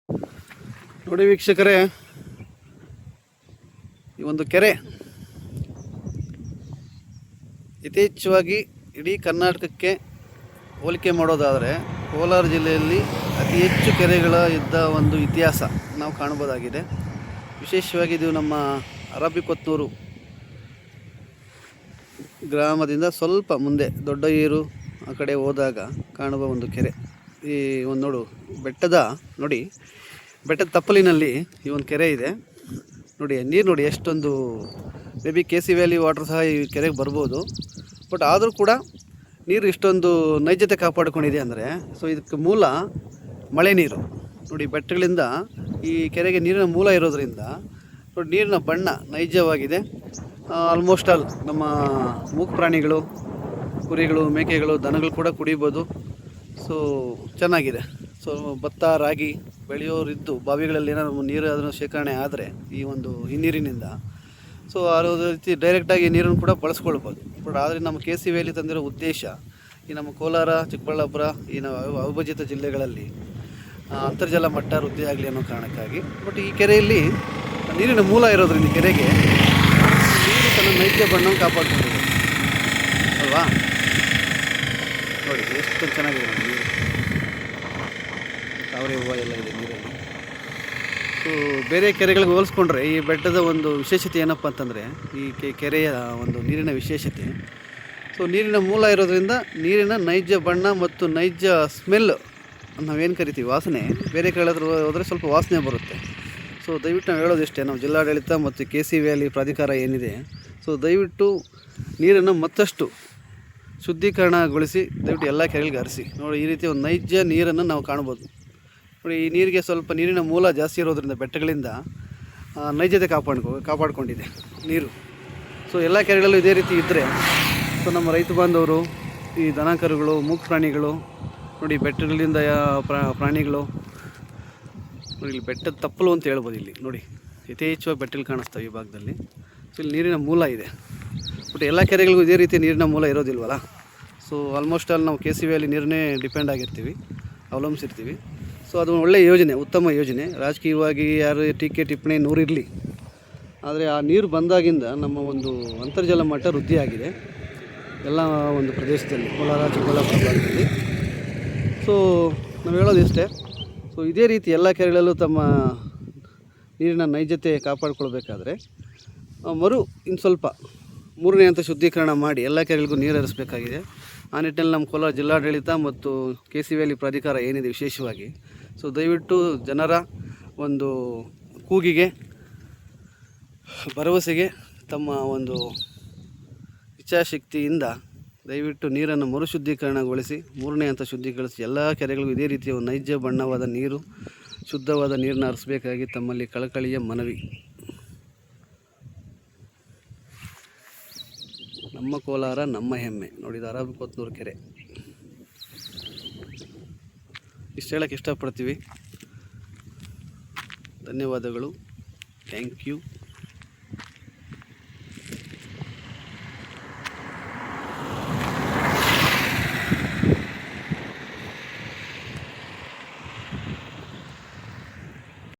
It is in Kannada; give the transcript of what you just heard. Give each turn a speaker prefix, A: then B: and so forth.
A: ನೋಡಿ ವೀಕ್ಷಕರೇ, ಈ ಒಂದು ಕೆರೆ ಯಥೇಚ್ಛವಾಗಿ ಇಡೀ ಕರ್ನಾಟಕಕ್ಕೆ ಹೋಲಿಕೆ ಮಾಡೋದಾದರೆ ಕೋಲಾರ ಜಿಲ್ಲೆಯಲ್ಲಿ ಅತಿ ಹೆಚ್ಚು ಕೆರೆಗಳ ಇದ್ದ ಒಂದು ಇತಿಹಾಸ ನಾವು ಕಾಣಬಹುದಾಗಿದೆ. ವಿಶೇಷವಾಗಿ ಇದು ನಮ್ಮ ಅರಬಿಕೊತ್ನೂರು ಗ್ರಾಮದಿಂದ ಸ್ವಲ್ಪ ಮುಂದೆ ದೊಡ್ಡ ಏರು ಆ ಕಡೆ ಹೋದಾಗ ಕಾಣುವ ಒಂದು ಕೆರೆ. ಈ ಒಂದು ನೋಡಿ ಬೆಟ್ಟದ ತಪ್ಪಲಿನಲ್ಲಿ ಈ ಒಂದು ಕೆರೆ ಇದೆ. ನೋಡಿ ನೀರು ನೋಡಿ ಎಷ್ಟೊಂದು, may be K C valley water ಸಹ ಈ ಕೆರೆಗೆ ಬರ್ಬೋದು. ಬಟ್ ಆದರೂ ಕೂಡ ನೀರು ಇಷ್ಟೊಂದು ನೈಜತೆ ಕಾಪಾಡಿಕೊಂಡಿದೆ ಅಂದರೆ ಇದಕ್ಕೆ ಮೂಲ ಮಳೆ ನೀರು. ನೋಡಿ ಬೆಟ್ಟಗಳಿಂದ ಈ ಕೆರೆಗೆ ನೀರಿನ ಮೂಲ ಇರೋದರಿಂದ ನೋಡಿ ನೀರಿನ ಬಣ್ಣ ನೈಜವಾಗಿದೆ. ಆಲ್ಮೋಸ್ಟ್ ಆಲ್ ನಮ್ಮ ಮೂಕ ಪ್ರಾಣಿಗಳು, ಕುರಿಗಳು, ಮೇಕೆಗಳು, ದನಗಳು ಕೂಡ ಕುಡಿಬೋದು. ಚೆನ್ನಾಗಿದೆ. ಭತ್ತ ರಾಗಿ ಬೆಳೆಯೋರಿದ್ದು ಬಾವಿಗಳಲ್ಲಿ ಏನಾದ್ರು ನೀರು ಅದನ್ನು ಶೇಖರಣೆ ಆದರೆ ಈ ನೀರಿನಿಂದ ಅದರ ರೀತಿ ಡೈರೆಕ್ಟಾಗಿ ನೀರನ್ನು ಕೂಡ ಬಳಸ್ಕೊಳ್ಬೋದು. ಬಟ್ ಆದರೆ ನಮ್ಮ ಕೆ ಸಿ ವ್ಯಾಲಿ ತಂದಿರೋ ಉದ್ದೇಶ ಈ ನಮ್ಮ ಕೋಲಾರ, ಚಿಕ್ಕಬಳ್ಳಾಪುರ ಈ ನಾವು ಅವಿಭಜಿತ ಜಿಲ್ಲೆಗಳಲ್ಲಿ ಅಂತರ್ಜಲ ಮಟ್ಟ ವೃದ್ಧಿ ಆಗಲಿ ಅನ್ನೋ ಕಾರಣಕ್ಕಾಗಿ. ಬಟ್ ಈ ಕೆರೆಯಲ್ಲಿ ನೀರಿನ ಮೂಲ ಇರೋದ್ರಿಂದ ಕೆರೆಗೆ ನೀರು ತನ್ನ ನೈಜ ಬಣ್ಣವನ್ನು ಕಾಪಾಡ್ಕೊಂಡಿದೆ ಅಲ್ವಾ. ನೋಡಿ ಎಷ್ಟು ಚೆನ್ನಾಗಿದೆ ನೀರು, ತಾವರೆ ಹೂವು ಎಲ್ಲ ಇದೆ ನೀರಲ್ಲಿ. ಬೇರೆ ಕೆರೆಗಳಿಗೆ ಹೋಲಿಸ್ಕೊಂಡ್ರೆ ಈ ಬೆಟ್ಟದ ಒಂದು ವಿಶೇಷತೆ ಏನಪ್ಪ ಅಂತಂದರೆ ಈ ಕೆರೆಯ ಒಂದು ನೀರಿನ ವಿಶೇಷತೆ ನೀರಿನ ಮೂಲ ಇರೋದ್ರಿಂದ ನೀರಿನ ನೈಜ ಬಣ್ಣ ಮತ್ತು ನೈಜ ಸ್ಮೆಲ್ ನಾವೇನು ಕರಿತೀವಿ ವಾಸನೆ, ಬೇರೆ ಕಡೆ ಹೋದರೆ ಸ್ವಲ್ಪ ವಾಸನೆ ಬರುತ್ತೆ. ದಯವಿಟ್ಟು ನಾವು ಹೇಳೋದಿಷ್ಟೇ, ನಮ್ಮ ಜಿಲ್ಲಾಡಳಿತ ಮತ್ತು ಕೆ ಸಿ ವ್ಯಾಲಿ ಪ್ರಾಧಿಕಾರ ಏನಿದೆ ದಯವಿಟ್ಟು ನೀರನ್ನು ಮತ್ತಷ್ಟು ಶುದ್ಧೀಕರಣಗೊಳಿಸಿ ದಯವಿಟ್ಟು ಎಲ್ಲ ಕೆರೆಗಳಿಗೆ ಹರಿಸಿ. ನೋಡಿ ಈ ರೀತಿ ಒಂದು ನೈಜ ನೀರನ್ನು ನಾವು ಕಾಣ್ಬೋದು. ನೋಡಿ ಈ ನೀರಿಗೆ ಸ್ವಲ್ಪ ನೀರಿನ ಮೂಲ ಜಾಸ್ತಿ ಇರೋದ್ರಿಂದ ಬೆಟ್ಟಗಳಿಂದ ನೈಜತೆ ಕಾಪಾಡಿಕೊಂಡಿದೆ ನೀರು. ಎಲ್ಲ ಕೆರೆಗಳಲ್ಲೂ ಇದೇ ರೀತಿ ಇದ್ದರೆ ನಮ್ಮ ರೈತ ಬಾಂಧವರು, ಈ ದನ ಕರುಗಳು, ಮೂಕ ಪ್ರಾಣಿಗಳು, ನೋಡಿ ಬೆಟ್ಟಗಳಿಂದ ಪ್ರಾಣಿಗಳು ನೋಡಿ ಇಲ್ಲಿ ಬೆಟ್ಟದ ತಪ್ಪಲು ಅಂತ ಹೇಳ್ಬೋದು. ಇಲ್ಲಿ ನೋಡಿ ಯಥೇಚ್ಛವಾಗಿ ಬೆಟ್ಟಗಳು ಕಾಣಿಸ್ತವೆ ಈ ಭಾಗದಲ್ಲಿ. ಇಲ್ಲಿ ನೀರಿನ ಮೂಲ ಇದೆ. ಬಟ್ ಎಲ್ಲ ಕೆರೆಗಳಿಗೂ ಇದೇ ರೀತಿ ನೀರಿನ ಮೂಲ ಇರೋದಿಲ್ವಲ್ಲ. ಆಲ್ಮೋಸ್ಟ್ ಆಲ್ ನಾವು ಕೆ ಸಿ ವ್ಯಾಲಿ ನೀರನ್ನೇ ಡಿಪೆಂಡ್ ಆಗಿರ್ತೀವಿ, ಅವಲಂಬಿಸಿರ್ತೀವಿ. ಅದು ಒಳ್ಳೆಯ ಯೋಜನೆ, ಉತ್ತಮ ಯೋಜನೆ. ರಾಜಕೀಯವಾಗಿ ಯಾರು ಟೀಕೆ ಟಿಪ್ಪಣಿ ನೂರಿರಲಿ, ಆದರೆ ಆ ನೀರು ಬಂದಾಗಿಂದ ನಮ್ಮ ಒಂದು ಅಂತರ್ಜಲ ಮಟ್ಟ ವೃದ್ಧಿಯಾಗಿದೆ ಎಲ್ಲ ಒಂದು ಪ್ರದೇಶದಲ್ಲಿ, ಕೋಲಾರ, ಚಿಕ್ಕಬಳ್ಳಾಪುರ ಭಾಗದಲ್ಲಿ. ನಾವು ಹೇಳೋದಿಷ್ಟೇ, ಇದೇ ರೀತಿ ಎಲ್ಲ ಕೆರೆಗಳಲ್ಲೂ ತಮ್ಮ ನೀರಿನ ನೈಜತೆ ಕಾಪಾಡಿಕೊಳ್ಬೇಕಾದ್ರೆ ಇನ್ನು ಸ್ವಲ್ಪ 3ನೇ ಹಂತ ಶುದ್ಧೀಕರಣ ಮಾಡಿ ಎಲ್ಲ ಕೆರೆಗಳಿಗೂ ನೀರು ಹರಿಸಬೇಕಾಗಿದೆ. ಆ ನಿಟ್ಟಿನಲ್ಲಿ ನಮ್ಮ ಕೋಲಾರ ಜಿಲ್ಲಾಡಳಿತ ಮತ್ತು ಕೆ ಸಿ ವ್ಯಾಲಿ ಪ್ರಾಧಿಕಾರ ಏನಿದೆ ವಿಶೇಷವಾಗಿ ದಯವಿಟ್ಟು ಜನರ ಒಂದು ಕೂಗಿಗೆ, ಭರವಸೆಗೆ, ತಮ್ಮ ಒಂದು ಇಚ್ಛಾಶಕ್ತಿಯಿಂದ ದಯವಿಟ್ಟು ನೀರನ್ನು ಮರುಶುದ್ಧೀಕರಣಗೊಳಿಸಿ 3ನೇ ಹಂತ ಶುದ್ಧೀಕರಿಸಿ ಎಲ್ಲ ಕೆರೆಗಳಿಗೂ ಇದೇ ರೀತಿಯ ನೈಜ ಬಣ್ಣವಾದ ನೀರು, ಶುದ್ಧವಾದ ನೀರನ್ನು ಹರಿಸಬೇಕಾಗಿ ತಮ್ಮಲ್ಲಿ ಕಳಕಳಿಯ ಮನವಿ. ನಮ್ಮ ಕೋಲಾರ ನಮ್ಮ ಹೆಮ್ಮೆ. ನೋಡಿದ ಅರಬಿಕೊತ್ನೂರು ಕೆರೆ. ಇಷ್ಟು ಹೇಳೋಕ್ಕೆ ಇಷ್ಟಪಡ್ತೀವಿ. ಧನ್ಯವಾದಗಳು. Thank you.